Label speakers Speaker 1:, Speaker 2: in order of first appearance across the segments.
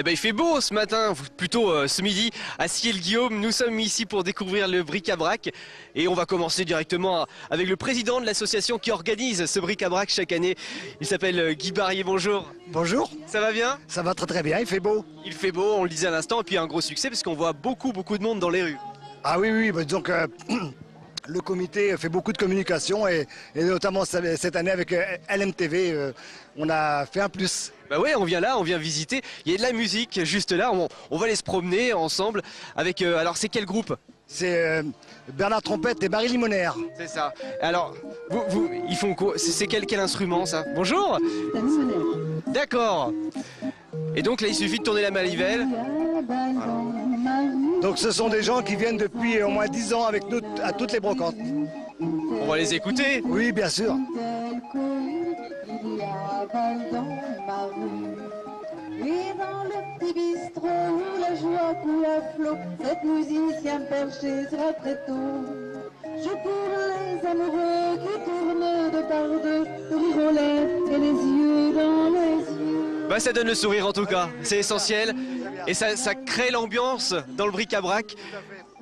Speaker 1: Eh ben, il fait beau ce matin, plutôt ce midi, à Ciel-Guillaume. Nous sommes ici pour découvrir le bric-à-brac. Et on va commencer directement avec le président de l'association qui organise ce bric-à-brac chaque année. Il s'appelle Guy Barrier, bonjour.
Speaker 2: Bonjour,
Speaker 1: Ça va bien?
Speaker 2: ça va très très bien, il fait beau.
Speaker 1: Il fait beau, on le disait à l'instant, et puis un gros succès parce qu'on voit beaucoup de monde dans les rues.
Speaker 2: Ah oui, bah, donc le comité fait beaucoup de communication et notamment cette année avec LMTV, on a fait un plus.
Speaker 1: Bah ouais, on vient là, on vient visiter. Il y a de la musique juste là, on va aller se promener ensemble avec... alors c'est quel groupe?
Speaker 2: C'est Bernard Trompette et Barry Limonaire.
Speaker 1: C'est ça. Alors, ils font quoi? C'est quel instrument ça? Bonjour. D'accord. Et donc là, il suffit de tourner la manivelle.
Speaker 2: Donc ce sont des gens qui viennent depuis au moins 10 ans avec nous à toutes les brocantes.
Speaker 1: On va les écouter.
Speaker 2: Oui, bien sûr.
Speaker 3: Et dans le petit bistrot où la joie coule à flot, cette musicien perché sera très tôt. Je pour les amoureux qui tournent de par deux, le rire aux lèvres et les yeux dans les yeux.
Speaker 1: Bah ça donne le sourire en tout cas, c'est essentiel. Et ça crée l'ambiance dans le bric-à-brac.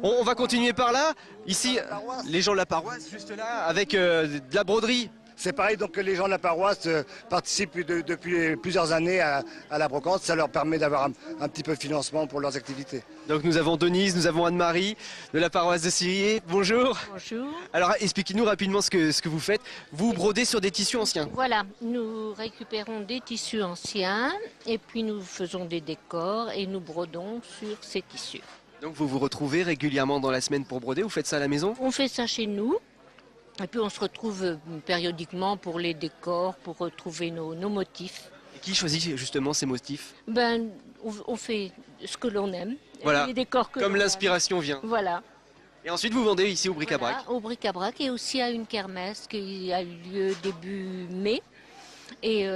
Speaker 1: On va continuer par là. Ici, les gens de la paroisse, juste là, avec de la broderie.
Speaker 2: C'est pareil, donc les gens de la paroisse participent depuis plusieurs années à la brocante. Ça leur permet d'avoir un petit peu de financement pour leurs activités.
Speaker 1: Donc nous avons Denise, nous avons Anne-Marie de la paroisse de Sirier. Bonjour.
Speaker 4: Bonjour.
Speaker 1: Alors expliquez-nous rapidement ce que vous faites. Vous brodez sur des tissus anciens.
Speaker 4: Voilà, nous récupérons des tissus anciens et puis nous faisons des décors et nous brodons sur ces tissus.
Speaker 1: Donc vous vous retrouvez régulièrement dans la semaine pour broder, vous faites ça à la maison?
Speaker 4: On fait ça chez nous et puis on se retrouve périodiquement pour les décors, pour retrouver nos motifs.
Speaker 1: Et qui choisit justement ces motifs?
Speaker 4: Ben, on fait ce que l'on aime.
Speaker 1: Voilà,
Speaker 4: Les décors que
Speaker 1: comme
Speaker 4: l'on aime.
Speaker 1: l'inspiration vient.
Speaker 4: Voilà.
Speaker 1: Et ensuite vous vendez ici au bric-à-brac.
Speaker 4: Voilà, au bric-à-brac et aussi à une kermesse qui a eu lieu début mai. Et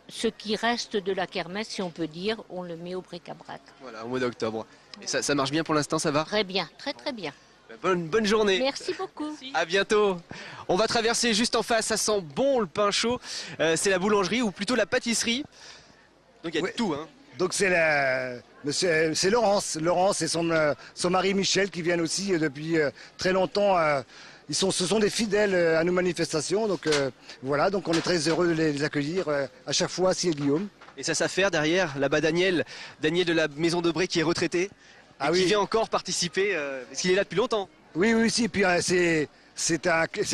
Speaker 4: ce qui reste de la kermesse, si on peut dire, on le met au bric-à-brac.
Speaker 1: Voilà, au mois d'octobre. Et ça marche bien pour l'instant, ça va?
Speaker 4: Très bien, très bien.
Speaker 1: Bonne journée.
Speaker 4: Merci beaucoup.
Speaker 1: À bientôt. On va traverser juste en face, ça sent bon le pain chaud. C'est la boulangerie ou plutôt la pâtisserie. Donc il y a
Speaker 2: Oui.
Speaker 1: de tout, hein.
Speaker 2: Donc c'est Laurence. Laurence et son mari Michel qui viennent aussi depuis très longtemps. Ce sont des fidèles à nos manifestations. Donc voilà, donc on est très heureux de les accueillir à chaque fois à Ciel-Guillaume.
Speaker 1: Et ça s'affaire derrière, là-bas Daniel de la maison de Bray qui est retraité. Et qui vient encore participer, parce qu'il est là depuis longtemps.
Speaker 2: Oui, si. Puis c'est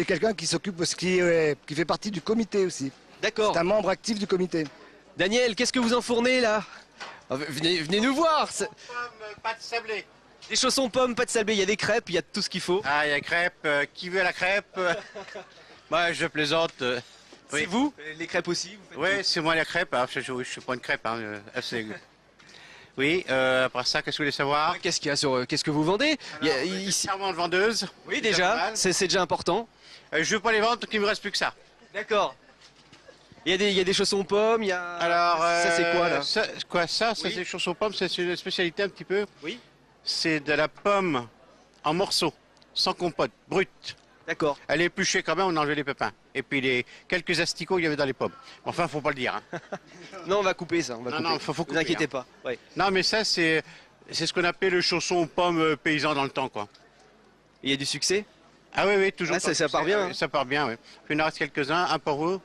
Speaker 2: quelqu'un qui s'occupe, qui fait partie du comité aussi.
Speaker 1: D'accord.
Speaker 2: C'est un membre actif du comité.
Speaker 1: Daniel, qu'est-ce que vous enfournez là? Venez nous voir.
Speaker 5: Pâte sablée.
Speaker 1: Des chaussons pommes, pas de sablé, il y a des crêpes, il y a tout ce qu'il faut.
Speaker 5: Ah, il y a crêpes. Qui veut la crêpe? Moi, je plaisante.
Speaker 1: C'est
Speaker 5: Oui.
Speaker 1: vous? Les crêpes aussi vous faites
Speaker 5: Oui,
Speaker 1: tout.
Speaker 5: c'est moi la crêpe. Alors, je prends une crêpe. Hein, oui, après ça, qu'est-ce que vous voulez savoir?
Speaker 1: Qu'est-ce qu'il y a sur... Qu'est-ce que vous vendez? Il y a
Speaker 5: Alors,
Speaker 1: ici...
Speaker 5: Charmante vendeuse.
Speaker 1: Oui,
Speaker 5: Déjà pas
Speaker 1: déjà,
Speaker 5: mal.
Speaker 1: c'est déjà important.
Speaker 5: Je veux pas les vendre, donc il me reste plus que ça.
Speaker 1: D'accord. Il y a des chaussons pommes, il y a...
Speaker 5: Alors,
Speaker 1: ça c'est quoi là?
Speaker 5: Ça,
Speaker 1: Oui.
Speaker 5: c'est des chaussons pommes. C'est une spécialité un petit peu.
Speaker 1: Oui.
Speaker 5: C'est de la pomme en morceaux, sans compote, brute.
Speaker 1: D'accord.
Speaker 5: Elle est épluchée quand même, on a enlevé les pépins. Et puis les quelques asticots qu'il y avait dans les pommes. Enfin, faut pas le dire. Hein.
Speaker 1: Non, on va couper ça, on va
Speaker 5: Non,
Speaker 1: couper.
Speaker 5: non, faut
Speaker 1: Vous
Speaker 5: couper,
Speaker 1: inquiétez
Speaker 5: hein.
Speaker 1: pas. Ouais.
Speaker 5: Non, mais ça, c'est ce qu'on appelle le chausson pomme paysan dans le temps, quoi.
Speaker 1: Il y a du succès?
Speaker 5: Ah oui, toujours.
Speaker 1: Ah, ça part bien, hein.
Speaker 5: Ça part bien, oui. Il en reste quelques-uns, un pour vous.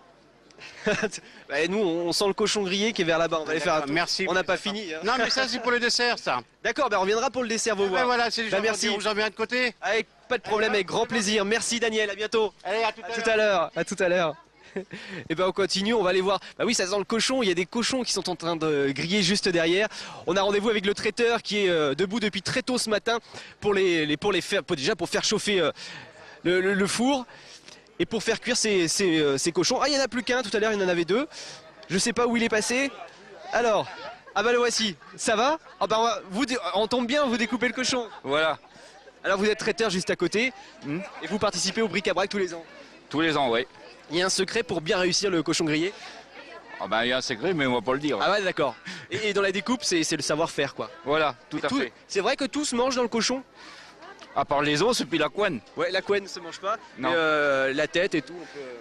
Speaker 1: Bah, et nous, on sent le cochon grillé qui est vers là-bas, on va aller faire un tour.
Speaker 5: Merci.
Speaker 1: On n'a pas fini. Hein.
Speaker 5: Non, mais ça, c'est pour le dessert, ça.
Speaker 1: D'accord, on reviendra pour le dessert, vous
Speaker 5: Ben
Speaker 1: voir.
Speaker 5: voilà, c'est
Speaker 1: Bah,
Speaker 5: déjà
Speaker 1: merci.
Speaker 5: On vous en met un de côté.
Speaker 1: Avec pas de problème, avec grand plaisir. Merci Daniel, à bientôt.
Speaker 5: Allez, à
Speaker 1: À tout à l'heure. À tout à l'heure. Et ben on continue, on va aller voir. Bah oui, ça sent le cochon. Il y a des cochons qui sont en train de griller juste derrière. On a rendez-vous avec le traiteur qui est debout depuis très tôt ce matin pour les faire, pour faire chauffer le four et pour faire cuire ces cochons. Ah, il y en a plus qu'un. Tout à l'heure, il y en avait deux. Je sais pas où il est passé. Alors, ah bah le voici. Ça va? Ah bah on tombe bien, vous découpez le cochon.
Speaker 6: Voilà,
Speaker 1: Alors vous êtes traiteur juste à côté et vous participez au bric-à-brac tous les ans.
Speaker 6: tous les ans, oui.
Speaker 1: Il y a un secret pour bien réussir le cochon grillé?
Speaker 6: Ah ben, il y a un secret, mais on va pas le dire.
Speaker 1: Ah ouais, d'accord. Et dans la découpe, c'est le savoir-faire, quoi.
Speaker 6: Voilà, tout à fait.
Speaker 1: C'est vrai que tout se mange dans le cochon?
Speaker 6: À part les os et puis la couenne.
Speaker 1: Ouais, la couenne se mange pas,
Speaker 6: Non.
Speaker 1: mais la tête et tout.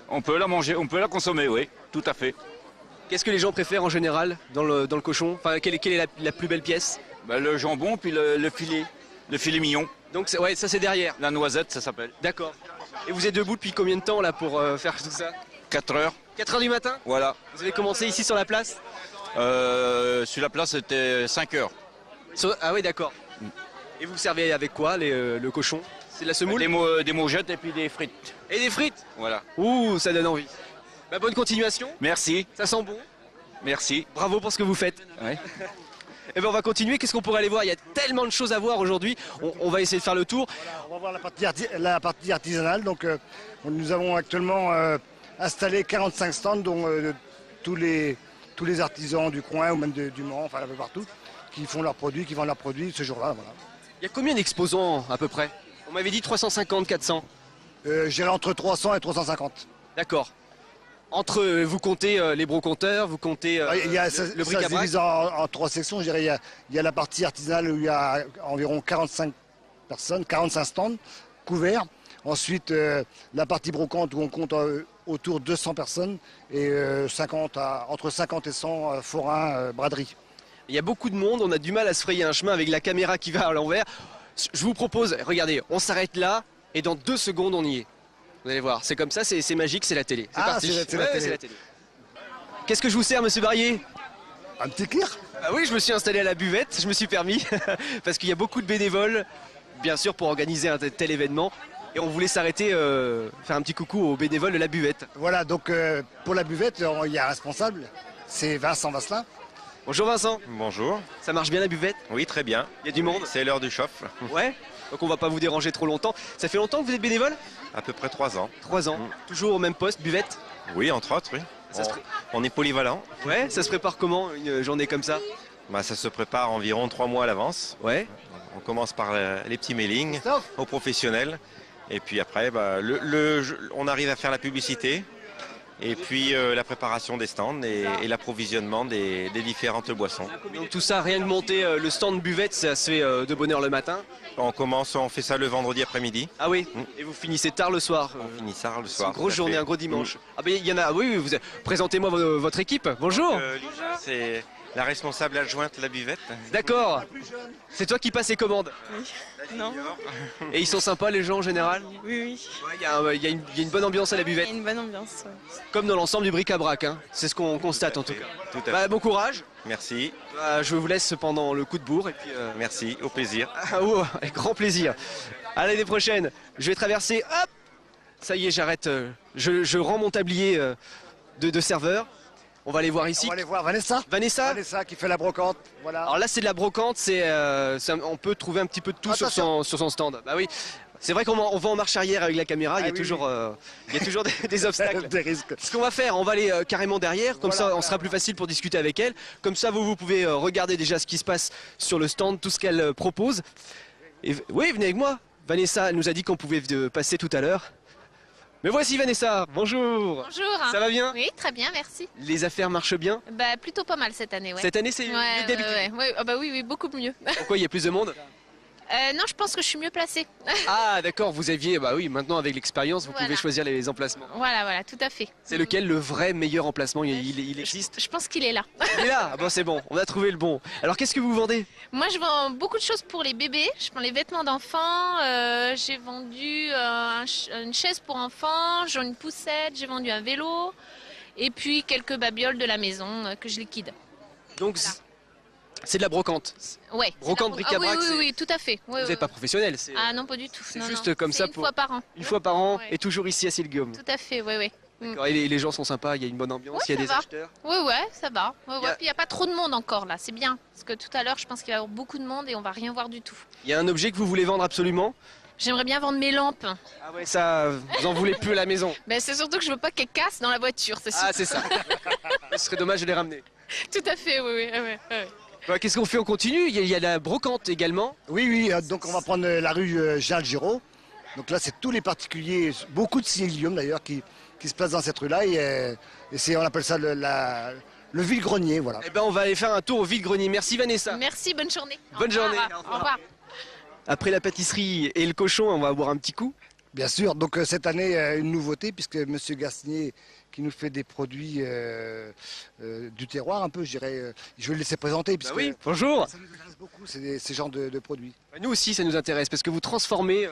Speaker 6: On peut la manger, on peut la consommer, oui, tout à fait.
Speaker 1: Qu'est-ce que les gens préfèrent en général dans le cochon? Enfin, quelle est la plus belle pièce?
Speaker 6: Bah, le jambon, puis le filet mignon.
Speaker 1: Donc ouais, ça c'est derrière.
Speaker 6: La noisette, ça s'appelle.
Speaker 1: D'accord. Et vous êtes debout depuis combien de temps là pour faire tout ça?
Speaker 6: 4 heures,
Speaker 1: 4 heures du matin?
Speaker 6: voilà.
Speaker 1: Vous avez commencé ici sur la place?
Speaker 6: Sur la place, c'était 5 heures.
Speaker 1: Ah oui, d'accord. Et vous servez avec quoi le cochon? C'est de la semoule?
Speaker 6: Des mojettes et puis des frites.
Speaker 1: Et des frites?
Speaker 6: Voilà.
Speaker 1: Ouh, ça donne envie. Bah, bonne continuation.
Speaker 6: Merci,
Speaker 1: Ça sent bon.
Speaker 6: merci.
Speaker 1: Bravo pour ce que vous faites.
Speaker 6: Ouais.
Speaker 1: Et ben on va continuer. Qu'est-ce qu'on pourrait aller voir? Il y a tellement de choses à voir aujourd'hui. On va essayer de faire le tour.
Speaker 2: On va voir la partie artisanale. Donc, nous avons actuellement installé 45 stands dont tous les artisans du coin ou même du Mans, enfin un peu partout, qui font leurs produits, qui vendent leurs produits ce jour-là. Voilà.
Speaker 1: Il y a combien d'exposants à peu près? On m'avait dit 350, 400.
Speaker 2: Je dirais entre 300 et 350.
Speaker 1: D'accord. Entre vous comptez les broconteurs, vous comptez
Speaker 2: Il y a, ça,
Speaker 1: le
Speaker 2: ça se
Speaker 1: bric-à-brac.
Speaker 2: divise en 3 sections. Je dirais, il y a la partie artisanale où il y a environ 45 personnes, 45 stands couverts. Ensuite, la partie brocante où on compte autour de 200 personnes et entre 50 et 100 forains, braderies.
Speaker 1: Il y a beaucoup de monde, on a du mal à se frayer un chemin avec la caméra qui va à l'envers. Je vous propose, regardez, on s'arrête là et dans 2 secondes on y est. Vous allez voir, c'est comme ça, c'est magique, c'est la télé. C'est
Speaker 2: Ah,
Speaker 1: parti.
Speaker 2: c'est la télé.
Speaker 1: Qu'est-ce que je vous sers, monsieur Barrier?
Speaker 2: Un petit kir.
Speaker 1: Ah oui, je me suis installé à la buvette, je me suis permis, parce qu'il y a beaucoup de bénévoles, bien sûr, pour organiser un tel événement. Et on voulait s'arrêter, faire un petit coucou aux bénévoles de la buvette.
Speaker 2: Voilà, donc pour la buvette, il y a un responsable, c'est Vincent Vasselin.
Speaker 1: Bonjour Vincent,
Speaker 7: Bonjour.
Speaker 1: ça marche bien la buvette?
Speaker 7: Oui, très bien.
Speaker 1: Il y a du monde?
Speaker 7: C'est l'heure du chauffe.
Speaker 1: Ouais. Donc on va pas vous déranger trop longtemps. Ça fait longtemps que vous êtes bénévole?
Speaker 7: À peu près 3 ans.
Speaker 1: 3 ans. Toujours au même poste, buvette?
Speaker 7: Oui, entre autres, oui.
Speaker 1: Ça se
Speaker 7: On est polyvalent.
Speaker 1: Ouais, ça se prépare comment une journée comme ça?
Speaker 7: Bah, ça se prépare environ 3 mois à l'avance.
Speaker 1: Ouais.
Speaker 7: On commence par les petits mailings
Speaker 2: Christophe.
Speaker 7: aux professionnels. Et puis après, bah, on arrive à faire la publicité. Et puis la préparation des stands et l'approvisionnement des différentes boissons.
Speaker 1: Donc tout ça, rien que monter le stand buvette, ça se fait de bonne heure le matin?
Speaker 7: On fait ça le vendredi après-midi.
Speaker 1: Ah oui. Et vous finissez tard le soir?
Speaker 7: On finit ça le
Speaker 1: C'est
Speaker 7: soir.
Speaker 1: une grosse
Speaker 7: tout à
Speaker 1: journée,
Speaker 7: fait.
Speaker 1: un gros dimanche. Ah ben il y en a, oui, présentez-moi votre équipe. Bonjour.
Speaker 7: Lisa, c'est la responsable adjointe de la buvette.
Speaker 1: D'accord. C'est toi qui passes les commandes.
Speaker 8: Non.
Speaker 1: Et ils sont sympas les gens en général?
Speaker 8: Oui, oui.
Speaker 1: Il y a une bonne ambiance à la
Speaker 8: Il y
Speaker 1: buvette,
Speaker 8: a une bonne ambiance. Ouais.
Speaker 1: comme dans l'ensemble du bric-à-brac. Hein. C'est ce qu'on constate en tout cas.
Speaker 7: Tout à fait.
Speaker 1: Bah, bon courage.
Speaker 7: Merci,
Speaker 1: Je vous laisse pendant le coup de bourre et puis.
Speaker 7: merci, au plaisir.
Speaker 1: Ah, oh, avec grand plaisir. À l'année prochaine, je vais traverser. Hop. Ça y est, j'arrête. Je rends mon tablier de serveur. On va aller voir ici.
Speaker 2: On va aller voir Vanessa.
Speaker 1: Vanessa.
Speaker 2: Qui fait la brocante. Voilà.
Speaker 1: Alors là, c'est de la brocante. On peut trouver un petit peu de tout sur son stand. Bah oui. C'est vrai qu'on va en marche arrière avec la caméra. Il y a
Speaker 2: oui,
Speaker 1: toujours des obstacles.
Speaker 2: Des risques.
Speaker 1: Ce qu'on va faire, on va aller carrément derrière, comme ça on sera plus facile pour discuter avec elle. Comme ça vous pouvez regarder déjà ce qui se passe sur le stand, tout ce qu'elle propose. Et, oui, venez avec moi. Vanessa elle nous a dit qu'on pouvait passer tout à l'heure. Mais voici Vanessa, bonjour.
Speaker 9: Bonjour.
Speaker 1: Ça va bien?
Speaker 9: Oui, très bien, merci.
Speaker 1: Les affaires marchent bien?
Speaker 9: Bah plutôt pas mal cette année, ouais.
Speaker 1: Cette année c'est mieux que d'habitude.
Speaker 9: ouais. Ah bah oui, beaucoup mieux.
Speaker 1: Pourquoi il y a plus de monde?
Speaker 9: Non, je pense que je suis mieux placée.
Speaker 1: Ah d'accord, vous aviez, bah oui, maintenant avec l'expérience vous
Speaker 9: Voilà.
Speaker 1: pouvez choisir les emplacements.
Speaker 9: Voilà, tout à fait.
Speaker 1: C'est lequel le vrai meilleur emplacement? Il existe?
Speaker 9: Je pense qu'il est là.
Speaker 1: Il est là. Ah bon, c'est bon, on a trouvé le bon. Alors qu'est-ce que vous vendez?
Speaker 9: Moi, je vends beaucoup de choses pour les bébés. Je vends les vêtements d'enfants. J'ai vendu une chaise pour enfants. J'ai une poussette. J'ai vendu un vélo. Et puis quelques babioles de la maison que je liquide.
Speaker 1: Donc c'est de la brocante.
Speaker 9: Ouais.
Speaker 1: Brocante,
Speaker 9: Ah
Speaker 1: bric-à-brac,
Speaker 9: oui, tout à fait.
Speaker 1: Vous n'êtes pas professionnel, c'est
Speaker 9: Ah non, pas du tout. Non,
Speaker 1: juste
Speaker 9: non.
Speaker 1: comme
Speaker 9: C'est
Speaker 1: ça
Speaker 9: une
Speaker 1: pour
Speaker 9: fois par an.
Speaker 1: une fois par an
Speaker 9: Ouais.
Speaker 1: et toujours ici à Sile-Guillaume.
Speaker 9: Tout à fait, oui.
Speaker 1: D'accord. Et les gens sont sympas, il y a une bonne ambiance,
Speaker 9: Ouais,
Speaker 1: il y a
Speaker 9: ça
Speaker 1: des
Speaker 9: va.
Speaker 1: acheteurs.
Speaker 9: Ouais, ça va. Ouais,
Speaker 1: Il y a-
Speaker 9: Puis il n'y a pas trop de monde encore là, c'est bien. Parce que tout à l'heure, je pense qu'il va y avoir beaucoup de monde et on va rien voir du tout.
Speaker 1: Il y a un objet que vous voulez vendre absolument?
Speaker 9: J'aimerais bien vendre mes lampes.
Speaker 1: Ah ouais, ça, vous en voulez plus à la maison.
Speaker 9: Ben, c'est surtout que je veux pas qu'elles cassent dans la voiture, c'est sûr.
Speaker 1: Ah c'est ça. Ce serait dommage de les ramener.
Speaker 9: Tout à fait, oui.
Speaker 1: Bah, qu'est-ce qu'on fait? On continue, il y a la brocante également.
Speaker 2: Oui, donc on va prendre la rue Charles Giraud. Donc là, c'est tous les particuliers, beaucoup de Sile-Guillaume d'ailleurs, qui se placent dans cette rue-là. Et on appelle ça le vide-grenier, voilà.
Speaker 1: Eh ben on va aller faire un tour au vide-grenier. Merci Vanessa.
Speaker 9: Merci, bonne journée.
Speaker 1: Bonne journée.
Speaker 9: Au revoir.
Speaker 1: Après la pâtisserie et le cochon, on va boire un petit coup.
Speaker 2: Bien sûr, donc cette année, une nouveauté, puisque M. Gasnier, qui nous fait des produits du terroir un peu, je dirais, je vais le laisser présenter, puisque
Speaker 1: oui, bonjour.
Speaker 2: ça nous intéresse beaucoup, ces genres de produits.
Speaker 1: Nous aussi, ça nous intéresse parce que vous transformez.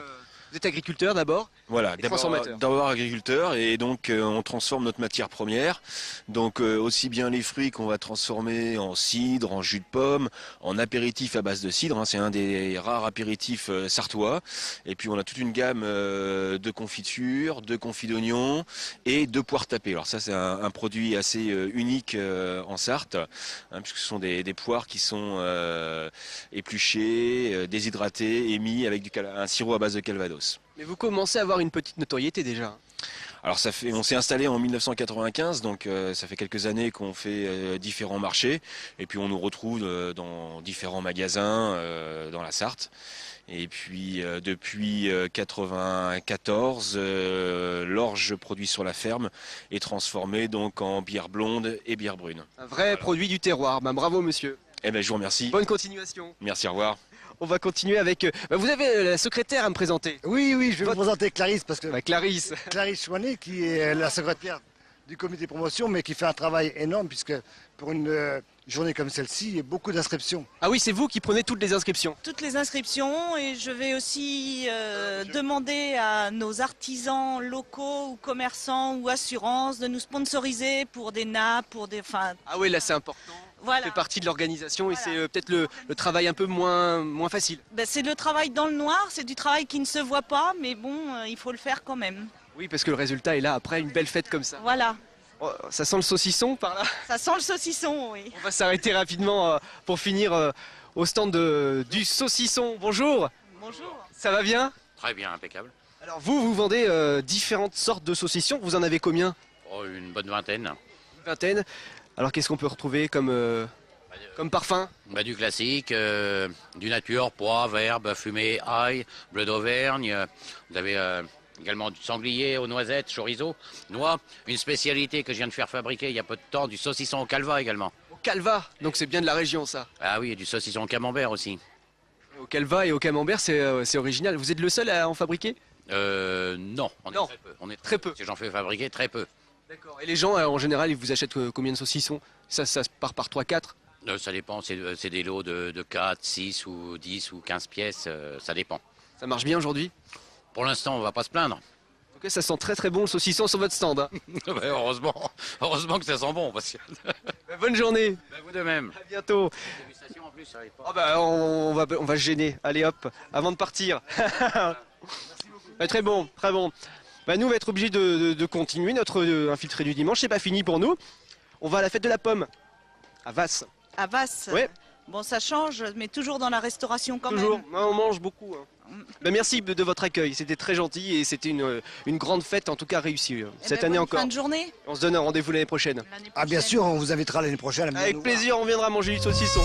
Speaker 1: Vous êtes agriculteur d'abord.
Speaker 10: Voilà,
Speaker 1: Et transformateur.
Speaker 10: d'abord agriculteur et donc on transforme notre matière première. Donc aussi bien les fruits qu'on va transformer en cidre, en jus de pomme, en apéritif à base de cidre. Hein, c'est un des rares apéritifs sartois. Et puis on a toute une gamme de confitures, de confits d'oignons et de poires tapées. Alors ça c'est un produit assez unique en Sarthe, hein, puisque ce sont des poires qui sont épluchées, déshydratées et mis avec un sirop à base de calvados.
Speaker 1: Mais vous commencez à avoir une petite notoriété déjà.
Speaker 10: Alors on s'est installé en 1995, donc ça fait quelques années qu'on fait différents marchés, et puis on nous retrouve dans différents magasins dans la Sarthe. Et puis depuis 1994, l'orge produit sur la ferme est transformé donc en bière blonde et bière brune.
Speaker 1: Un vrai produit du terroir. Ben, bravo monsieur.
Speaker 10: Eh ben je vous remercie.
Speaker 1: Bonne continuation.
Speaker 10: Merci, au revoir.
Speaker 1: On va continuer avec. Vous avez la secrétaire à me présenter.
Speaker 2: Oui, je vais vous présenter Clarisse, parce que
Speaker 1: Clarisse.
Speaker 2: Clarisse Chouanet, qui est la secrétaire du comité de promotion, mais qui fait un travail énorme, puisque pour une journée comme celle-ci, il y a beaucoup d'inscriptions.
Speaker 1: Ah oui, c'est vous qui prenez toutes les inscriptions.
Speaker 8: Toutes les inscriptions et je vais aussi demander à nos artisans locaux ou commerçants ou assurances de nous sponsoriser pour des nappes, pour des... Enfin,
Speaker 1: Ah oui, là c'est important.
Speaker 8: voilà.
Speaker 1: Ça fait partie de l'organisation et
Speaker 8: Voilà.
Speaker 1: c'est peut-être le travail un peu moins facile.
Speaker 8: Ben, c'est le travail dans le noir, c'est du travail qui ne se voit pas, mais bon, il faut le faire quand même.
Speaker 1: Oui, parce que le résultat est là après une belle fête comme ça.
Speaker 8: Voilà,
Speaker 1: Oh, ça sent le saucisson par là.
Speaker 8: ça sent le saucisson, oui.
Speaker 1: On va s'arrêter rapidement pour finir au stand du saucisson. Bonjour,
Speaker 8: Bonjour.
Speaker 1: ça va bien?
Speaker 6: Très bien, impeccable.
Speaker 1: Alors vous vendez différentes sortes de saucissons. Vous en avez combien?
Speaker 6: Oh, une bonne vingtaine.
Speaker 1: Une vingtaine. Alors qu'est-ce qu'on peut retrouver comme parfum?
Speaker 6: Bah, du classique, du nature, poivre, herbe, fumée, ail, bleu d'Auvergne. Vous avez également du sanglier aux noisettes, chorizo, noix. Une spécialité que je viens de faire fabriquer il y a peu de temps, du saucisson au calva également.
Speaker 1: Au Calva, donc c'est bien de la région ça.
Speaker 6: Ah oui, et du saucisson au camembert aussi.
Speaker 1: Au Calva et au camembert, c'est original. Vous êtes le seul à en fabriquer?
Speaker 6: Non, on est
Speaker 1: Non.
Speaker 6: très peu. On est
Speaker 1: Très peu.
Speaker 6: Parce que j'en fais fabriquer très peu.
Speaker 1: D'accord. Et les gens, en général, ils vous achètent combien de saucissons? Ça se part par 3-4?
Speaker 6: Ça dépend, c'est des lots de 4, 6 ou 10 ou 15 pièces, ça dépend.
Speaker 1: Ça marche bien aujourd'hui?
Speaker 6: Pour l'instant, on va pas se plaindre.
Speaker 1: En tout cas, ça sent très très bon le saucisson sur votre stand. Hein.
Speaker 6: Ouais, heureusement que ça sent bon. Parce que...
Speaker 1: Bonne journée.
Speaker 6: Bah, vous de même.
Speaker 1: À bientôt.
Speaker 6: Dégustation en plus, ça arrive pas.
Speaker 1: Oh bah, on va se gêner. Allez hop, avant de partir. Ouais, très bon, très bon. Bah, nous, on va être obligés de continuer notre infiltré du dimanche. C'est pas fini pour nous. On va à la fête de la pomme à Vasse.
Speaker 8: À Vasse.
Speaker 1: Ouais.
Speaker 8: Bon, ça change, mais toujours dans la restauration quand
Speaker 1: Toujours.
Speaker 8: même.
Speaker 1: Ouais, on mange beaucoup. Hein. Bah, merci de votre accueil. C'était très gentil et c'était une grande fête, en tout cas réussie
Speaker 8: Eh
Speaker 1: cette
Speaker 8: ben,
Speaker 1: année
Speaker 8: bonne
Speaker 1: encore.
Speaker 8: Fin de journée.
Speaker 1: On se donne un rendez-vous l'année prochaine.
Speaker 8: L'année
Speaker 2: Ah bien
Speaker 8: prochaine.
Speaker 2: sûr, on vous invitera l'année prochaine à venir
Speaker 1: Avec
Speaker 2: nous voir.
Speaker 1: plaisir, on viendra manger du saucisson.